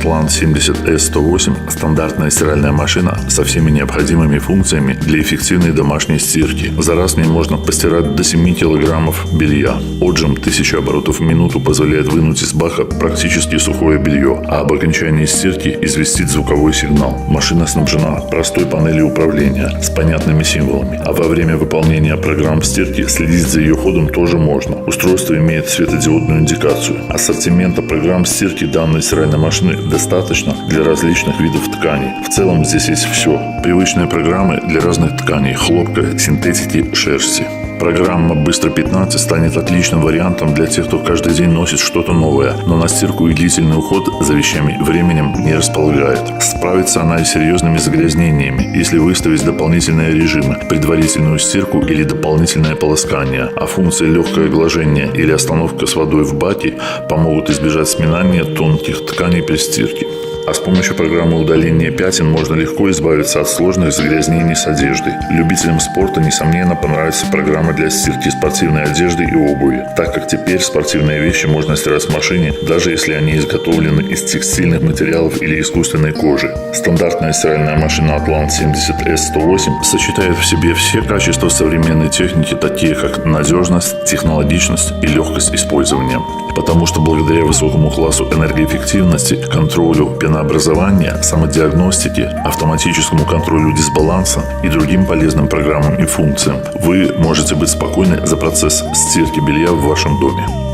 Atlant 70S108 – стандартная стиральная машина со всеми необходимыми функциями для эффективной домашней стирки. За раз в ней можно постирать до 7 килограммов белья. Отжим 1000 оборотов в минуту позволяет вынуть из бака практически сухое белье, а об окончании стирки известить звуковой сигнал. Машина снабжена простой панелью управления с понятными символами, а во время выполнения программ стирки следить за ее ходом тоже можно. Устройство имеет светодиодную индикацию. Ассортимента программ стирки данной стиральной машины достаточно для различных видов тканей. В целом здесь есть все. Привычные программы для разных тканей – хлопка, синтетики, шерсти. Программа «Быстро 15» станет отличным вариантом для тех, кто каждый день носит что-то новое, но на стирку и длительный уход за вещами временем не располагает. Справится она и с серьезными загрязнениями, если выставить дополнительные режимы, предварительную стирку или дополнительное полоскание, а функции легкое глажение или остановка с водой в баке помогут избежать сминания тонких тканей при стирке. А с помощью программы удаления пятен можно легко избавиться от сложных загрязнений с одеждой. Любителям спорта, несомненно, понравится программа для стирки спортивной одежды и обуви, так как теперь спортивные вещи можно стирать в машине, даже если они изготовлены из текстильных материалов или искусственной кожи. Стандартная стиральная машина Atlant 70S108 сочетает в себе все качества современной техники, такие как надежность, технологичность и легкость использования. Потому что благодаря высокому классу энергоэффективности, контролю пенообразования, самодиагностике, автоматическому контролю дисбаланса и другим полезным программам и функциям, вы можете быть спокойны за процесс стирки белья в вашем доме.